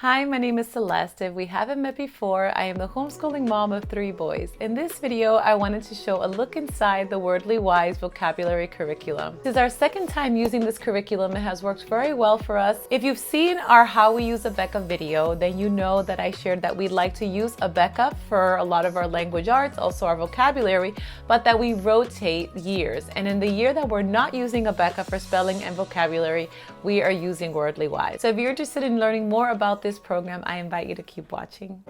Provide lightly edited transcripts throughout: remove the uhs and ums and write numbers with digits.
Hi, my name is Celeste. If we haven't met before, I am the homeschooling mom of 3 boys. In this video, I wanted to show a look inside the LiQWYD vocabulary curriculum. This is our second time using this curriculum. It has worked very well for us. If you've seen our How We Use Abeka video, then you know that I shared that we'd like to use Abeka for a lot of our language arts, also our vocabulary, but that we rotate years. And in the year that we're not using Abeka for spelling and vocabulary, we are using LiQWYD. So if you're interested in learning more about this program, I invite you to keep watching.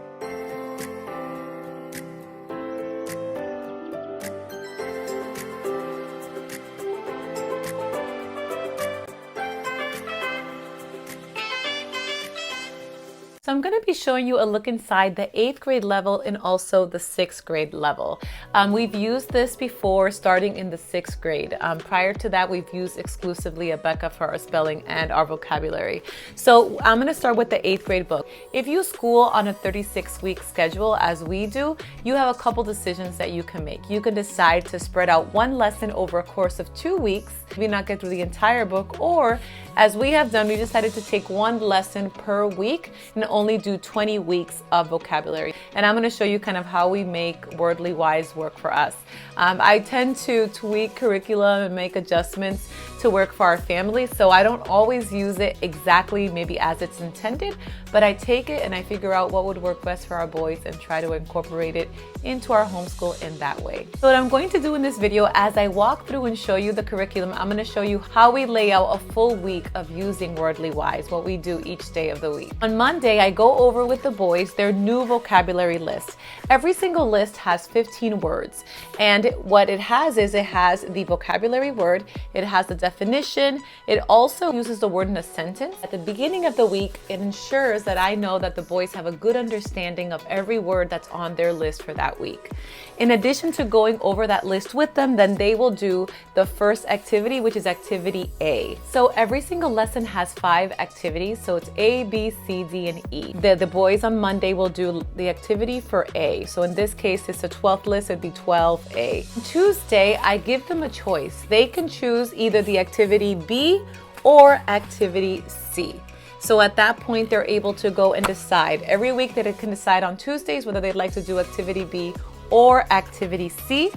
So I'm going to be showing you a look inside the 8th grade level and also the 6th grade level. We've used this before starting in the 6th grade. Prior to that, we've used exclusively Abeka for our spelling and our vocabulary. So I'm going to start with the 8th grade book. If you school on a 36-week schedule, as we do, you have a couple decisions that you can make. You can decide to spread out one lesson over a course of 2 weeks, maybe not get through the entire book, or as we have done, we decided to take one lesson per week and only do 20 weeks of vocabulary. And I'm going to show you kind of how we make LiQWYD work for us. I tend to tweak curriculum and make adjustments to work for our family, so I don't always use it exactly maybe as it's intended, but I take it and I figure out what would work best for our boys and try to incorporate it into our homeschool in that way. So what I'm going to do in this video, as I walk through and show you the curriculum, I'm going to show you how we lay out a full week of using LiQWYD, what we do each day of the week. On Monday, I go over with the boys their new vocabulary list. Every single list has 15 words, and what it has is it has the vocabulary word, it has the definition, it also uses the word in a sentence. At the beginning of the week, it ensures that I know that the boys have a good understanding of every word that's on their list for that week. In addition to going over that list with them, then they will do the first activity, which is activity A. So every single lesson has 5 activities, so it's A, B, C, D, and E. The boys on Monday will do the activity for A. So in this case, it's the 12th list, it'd be 12A. On Tuesday, I give them a choice. They can choose either the activity B or activity C. So at that point, they're able to go and decide. Every week they can decide on Tuesdays whether they'd like to do activity B or activity C.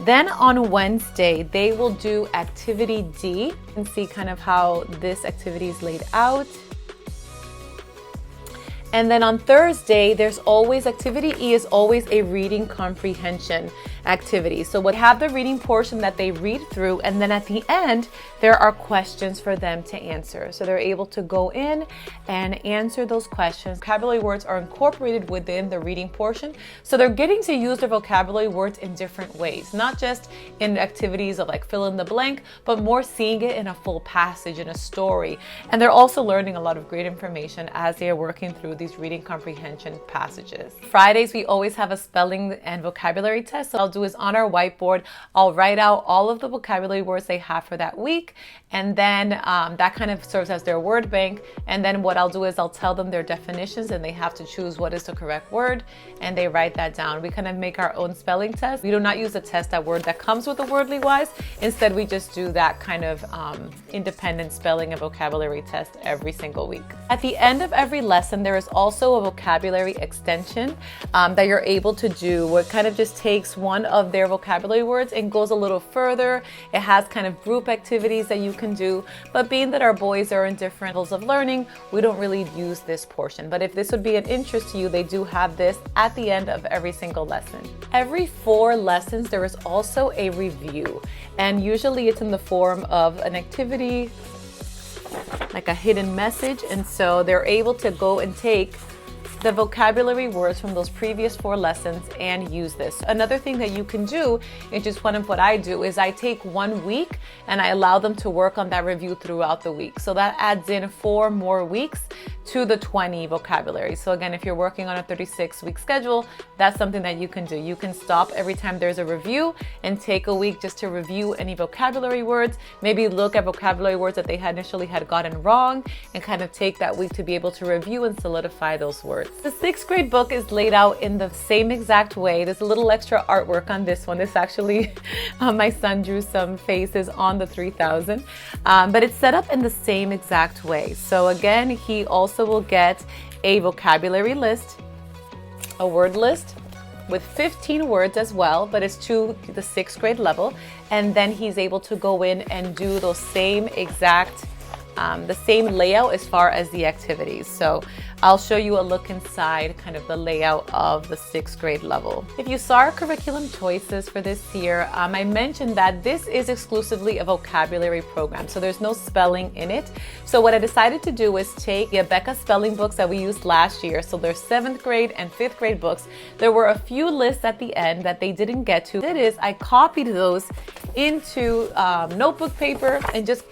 Then on Wednesday, they will do activity D and see kind of how this activity is laid out. And then on Thursday, there's always activity E is always a reading comprehension activity. So we have the reading portion that they read through, and then at the end, there are questions for them to answer. So they're able to go in and answer those questions. Vocabulary words are incorporated within the reading portion. So they're getting to use their vocabulary words in different ways, not just in activities of like fill in the blank, but more seeing it in a full passage, in a story. And they're also learning a lot of great information as they are working through these reading comprehension passages. Fridays, we always have a spelling and vocabulary test. So I'll do is on our whiteboard, I'll write out all of the vocabulary words they have for that week. And then that kind of serves as their word bank. And then what I'll do is I'll tell them their definitions and they have to choose what is the correct word and they write that down. We kind of make our own spelling test. We do not use a test that comes with the LiQWYD. Instead, we just do that kind of independent spelling and vocabulary test every single week. At the end of every lesson, there is also a vocabulary extension that you're able to do, where it kind of just takes one of their vocabulary words and goes a little further. It has kind of group activities that you can do, but being that our boys are in different levels of learning, we don't really use this portion. But if this would be an interest to you, they do have this at the end of every single lesson. Every 4 lessons, there is also a review, and usually it's in the form of an activity, like a hidden message, and so they're able to go and take the vocabulary words from those previous 4 lessons and use this. Another thing that you can do, and just one of what I do, is I take 1 week and I allow them to work on that review throughout the week. So that adds in 4 more weeks to the 20 vocabulary. So again, if you're working on a 36-week schedule, that's something that you can do. You can stop every time there's a review and take a week just to review any vocabulary words, maybe look at vocabulary words that they had initially gotten wrong, and kind of take that week to be able to review and solidify those words. The 6th grade book is laid out in the same exact way. There's a little extra artwork on this one. This actually, my son drew some faces on the 3000, but it's set up in the same exact way. So again, he also will get a vocabulary list, a word list with 15 words as well, but it's to the 6th grade level. And then he's able to go in and do those same exact, the same layout as far as the activities. So I'll show you a look inside kind of the layout of the 6th grade level. If you saw our curriculum choices for this year, I mentioned that this is exclusively a vocabulary program, so there's no spelling in it. So what I decided to do is take the Abeka spelling books that we used last year. So there's 7th grade and 5th grade books. There were a few lists at the end that they didn't get to. What it is, I copied those into notebook paper and just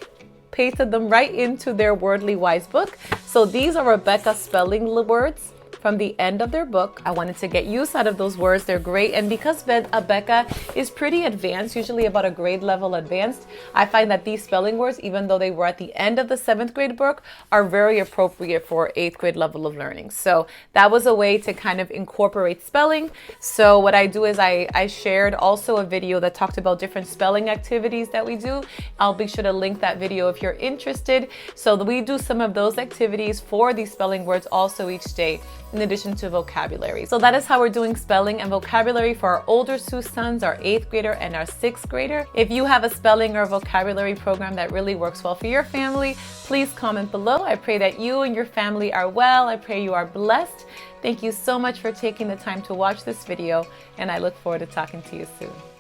pasted them right into their LiQWYD book. So these are Abeka spelling words from the end of their book. I wanted to get use out of those words. They're great. And because Abeka is pretty advanced, usually about a grade level advanced, I find that these spelling words, even though they were at the end of the 7th grade book, are very appropriate for 8th grade level of learning. So that was a way to kind of incorporate spelling. So what I do is I shared also a video that talked about different spelling activities that we do. I'll be sure to link that video if you're interested. So we do some of those activities for these spelling words also each day, in addition to vocabulary. So that is how we're doing spelling and vocabulary for our older two sons, our 8th grader and our 6th grader. If you have a spelling or vocabulary program that really works well for your family, please comment below. I pray that you and your family are well. I pray you are blessed. Thank you so much for taking the time to watch this video, and I look forward to talking to you soon.